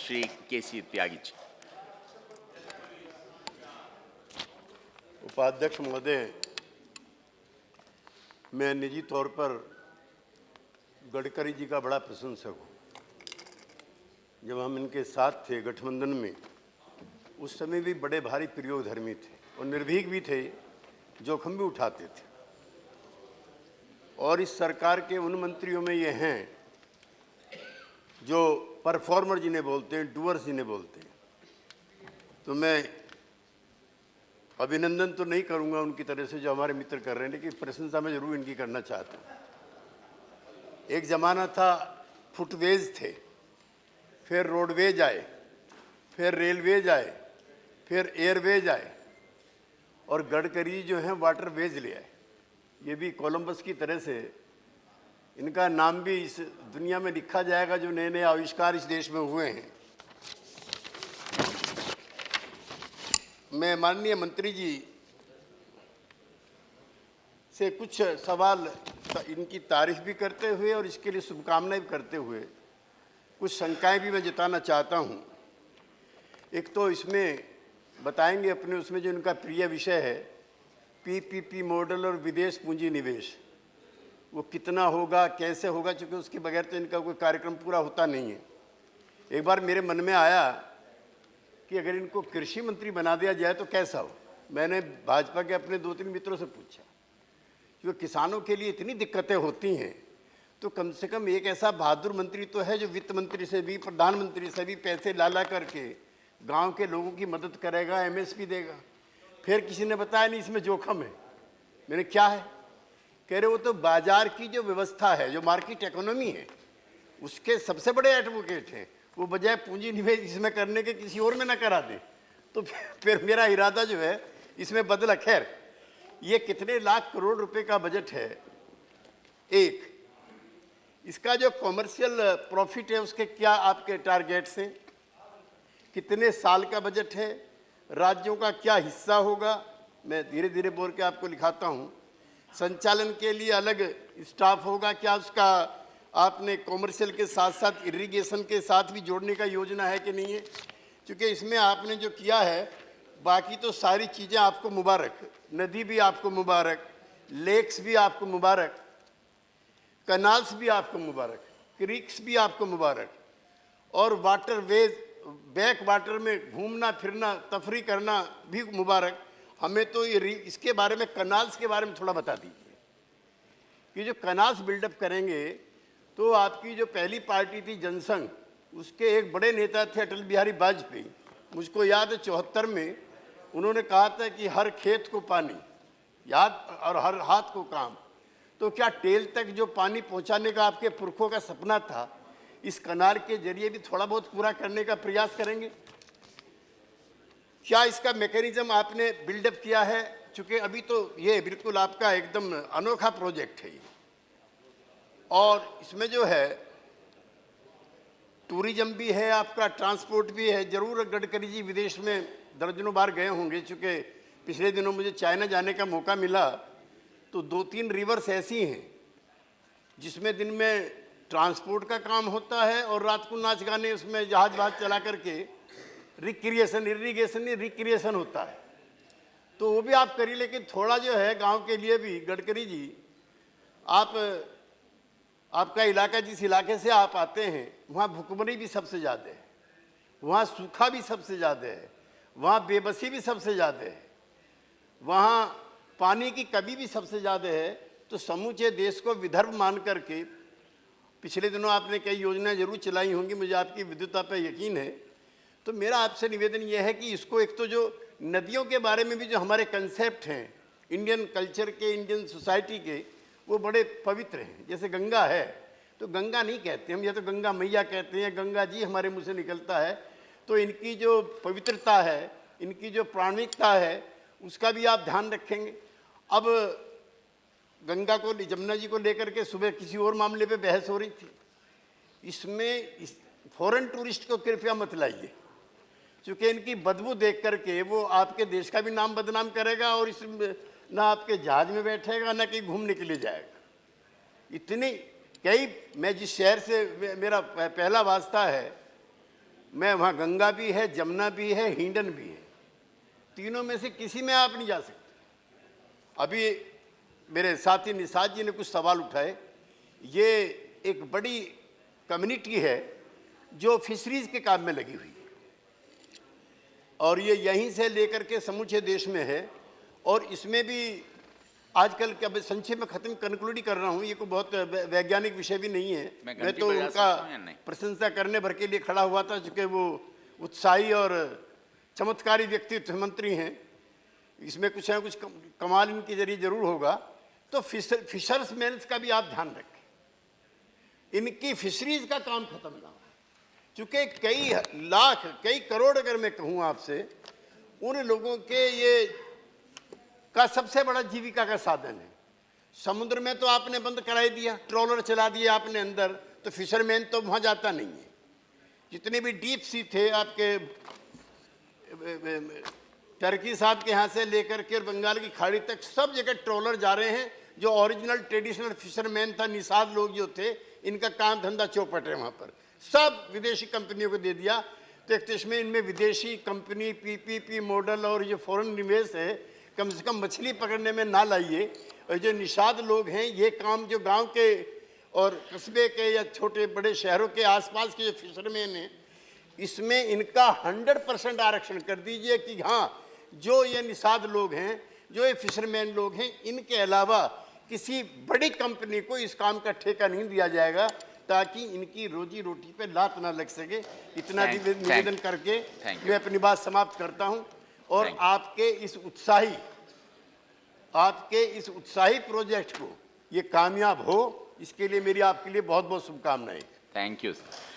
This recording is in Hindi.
श्री केसी त्यागी जी। उपाध्यक्ष महोदय, मैं निजी तौर पर गडकरी जी का बड़ा प्रशंसक हूँ। जब हम इनके साथ थे गठबंधन में, उस समय भी बड़े भारी प्रयोगधर्मी थे और निर्भीक भी थे, जोखिम भी उठाते थे। और इस सरकार के उन मंत्रियों में ये हैं जो परफॉर्मर जिन्हें बोलते हैं, डूअर्स जिन्हें बोलते हैं। तो मैं अभिनंदन तो नहीं करूंगा उनकी तरह से जो हमारे मित्र कर रहे हैं, लेकिन प्रशंसा मैं जरूर इनकी करना चाहता हूँ। एक ज़माना था फुटवेज थे, फिर रोडवेज आए, फिर रेलवेज आए, फिर एयरवेज आए, और गडकरी जो हैं वाटरवेज ले आए। ये भी कोलंबस की तरह से इनका नाम भी इस दुनिया में लिखा जाएगा जो नए नए आविष्कार इस देश में हुए हैं। मैं माननीय मंत्री जी से कुछ सवाल इनकी तारीफ भी करते हुए और इसके लिए शुभकामनाएं भी करते हुए कुछ शंकाएं भी मैं जताना चाहता हूं। एक तो इसमें बताएंगे अपने उसमें जो इनका प्रिय विषय है पीपीपी मॉडल और विदेश पूंजी निवेश, वो कितना होगा, कैसे होगा, क्योंकि उसके बगैर तो इनका कोई कार्यक्रम पूरा होता नहीं है। एक बार मेरे मन में आया कि अगर इनको कृषि मंत्री बना दिया जाए तो कैसा हो। मैंने भाजपा के अपने 2-3 मित्रों से पूछा, क्योंकि किसानों के लिए इतनी दिक्कतें होती हैं, तो कम से कम एक ऐसा बहादुर मंत्री तो है जो वित्त मंत्री से भी, प्रधानमंत्री से भी पैसे ला करके गांव के लोगों की मदद करेगा, एमएसपी देगा। फिर किसी ने बताया नहीं इसमें जोखिम है। मैंने क्या है, कह रहे वो तो बाजार की जो व्यवस्था है, जो मार्केट इकोनॉमी है, उसके सबसे बड़े एडवोकेट हैं। वो बजाय पूंजी निवेश इसमें करने के किसी और में ना करा दे। तो फिर मेरा इरादा जो है इसमें बदला। खैर, ये कितने लाख करोड़ रुपए का बजट है। एक इसका जो कॉमर्शियल प्रॉफिट है उसके क्या आपके टारगेट्स हैं, कितने साल का बजट है, राज्यों का क्या हिस्सा होगा, मैं धीरे धीरे बोल के आपको लिखाता हूँ। संचालन के लिए अलग स्टाफ होगा क्या, उसका आपने कॉमर्शियल के साथ साथ इरिगेशन के साथ भी जोड़ने का योजना है कि नहीं है। क्योंकि इसमें आपने जो किया है, बाकी तो सारी चीज़ें आपको मुबारक, नदी भी आपको मुबारक, लेक्स भी आपको मुबारक, कनाल्स भी आपको मुबारक, क्रीक्स भी आपको मुबारक, और वाटरवेज, बैक वाटर में घूमना फिरना तफरी करना भी मुबारक। हमें तो ये इसके बारे में, कनाल्स के बारे में थोड़ा बता दीजिए कि जो कनाल्स बिल्डअप करेंगे, तो आपकी जो पहली पार्टी थी जनसंघ, उसके एक बड़े नेता थे अटल बिहारी वाजपेयी। मुझको याद है 74 में उन्होंने कहा था कि हर खेत को पानी याद और हर हाथ को काम। तो क्या टेल तक जो पानी पहुंचाने का आपके पुरखों का सपना था, इस कनाल के जरिए भी थोड़ा बहुत पूरा करने का प्रयास करेंगे? क्या इसका मैकेनिज्म आपने बिल्डअप किया है? चूंकि अभी तो ये बिल्कुल आपका एकदम अनोखा प्रोजेक्ट है ये, और इसमें जो है टूरिज्म भी है, आपका ट्रांसपोर्ट भी है। जरूर गडकरी जी विदेश में दर्जनों बार गए होंगे, चूँकि पिछले दिनों मुझे चाइना जाने का मौका मिला, तो 2-3 रिवर्स ऐसी हैं जिसमें दिन में ट्रांसपोर्ट का काम होता है और रात को नाच गाने उसमें जहाज वहाज चला करके रिक्रिएशन, इरिगेशन नहीं रिक्रिएशन होता है। तो वो भी आप करिए, लेकिन थोड़ा जो है गांव के लिए भी गडकरी जी, आपका इलाका, जिस इलाके से आप आते हैं, वहाँ भुखमरी भी सबसे ज़्यादा है, वहाँ सूखा भी सबसे ज़्यादा है, वहाँ बेबसी भी सबसे ज़्यादा है, वहाँ पानी की कमी भी सबसे ज़्यादा है। तो समूचे देश को विदर्भ मान करके पिछले दिनों आपने कई योजनाएं जरूर चलाई होंगी, मुझे आपकी विद्युता पर यकीन है। तो मेरा आपसे निवेदन यह है कि इसको, एक तो जो नदियों के बारे में भी जो हमारे कंसेप्ट हैं इंडियन कल्चर के, इंडियन सोसाइटी के, वो बड़े पवित्र हैं। जैसे गंगा है तो गंगा नहीं कहते हम, या तो गंगा मैया कहते हैं, गंगा जी हमारे मुंह से निकलता है। तो इनकी जो पवित्रता है, इनकी जो प्राणिकता है, उसका भी आप ध्यान रखेंगे। अब गंगा को, जमुना जी को लेकर के सुबह किसी और मामले पे बहस हो रही थी। इसमें फॉरेन टूरिस्ट को कृपया मत लाइए, क्योंकि इनकी बदबू देख करके वो आपके देश का भी नाम बदनाम करेगा, और इस ना आपके जहाज में बैठेगा, ना कहीं घूमने के लिए जाएगा। इतनी कई, मैं जिस शहर से मेरा पहला वास्ता है, मैं वहाँ गंगा भी है, जमुना भी है, हिंडन भी है, तीनों में से किसी में आप नहीं जा सकते। अभी मेरे साथी निषाद जी ने कुछ सवाल उठाए। ये एक बड़ी कम्युनिटी है जो फिशरीज के काम में लगी हुई है और ये यहीं से लेकर के समूचे देश में है। और इसमें भी आजकल के, अब संक्षेप में खत्म कंक्लूड कर रहा हूँ, ये कोई बहुत वैज्ञानिक विषय भी नहीं है। मैं तो उनका प्रशंसा करने भर के लिए खड़ा हुआ था, चूँकि वो उत्साही और चमत्कारी व्यक्तित्व मंत्री हैं। इसमें कुछ ना कुछ कमाल इनके जरिए जरूर होगा। तो फिशर्स मैन्स का भी आप ध्यान रखें, इनकी फिशरीज का काम खत्म ना हो, चूँकि कई लाख कई करोड़, अगर मैं कहूँ आपसे, उन लोगों के ये का सबसे बड़ा जीविका का साधन है। समुद्र में तो आपने बंद कराई दिया, ट्रॉलर चला दिया आपने अंदर, तो फिशरमैन तो वहाँ जाता नहीं है। जितने भी डीप सी थे आपके टर्की साहब के यहाँ से लेकर के बंगाल की खाड़ी तक, सब जगह ट्रॉलर जा रहे हैं। जो ओरिजिनल ट्रेडिशनल फिशरमैन था, निषाद लोग जो थे, इनका काम धंधा चौपट है वहाँ पर, सब विदेशी कंपनियों को दे दिया। तो एक तो इसमें इनमें विदेशी कंपनी पीपीपी मॉडल और ये फॉरेन निवेश है, कम से कम मछली पकड़ने में ना लाइए। और जो निषाद लोग हैं, ये काम जो गांव के और कस्बे के या छोटे बड़े शहरों के आसपास के जो फिशरमैन हैं, इसमें इनका 100% आरक्षण कर दीजिए कि हाँ, जो ये निषाद लोग हैं, जो ये फिशरमैन लोग हैं, इनके अलावा किसी बड़ी कंपनी को इस काम का ठेका नहीं दिया जाएगा, ताकि इनकी रोजी रोटी पे लात ना लग सके। इतना निवेदन करके मैं अपनी बात समाप्त करता हूं। और आपके इस उत्साही प्रोजेक्ट को ये कामयाब हो, इसके लिए मेरी आपके लिए बहुत बहुत शुभकामनाएं। Thank you sir.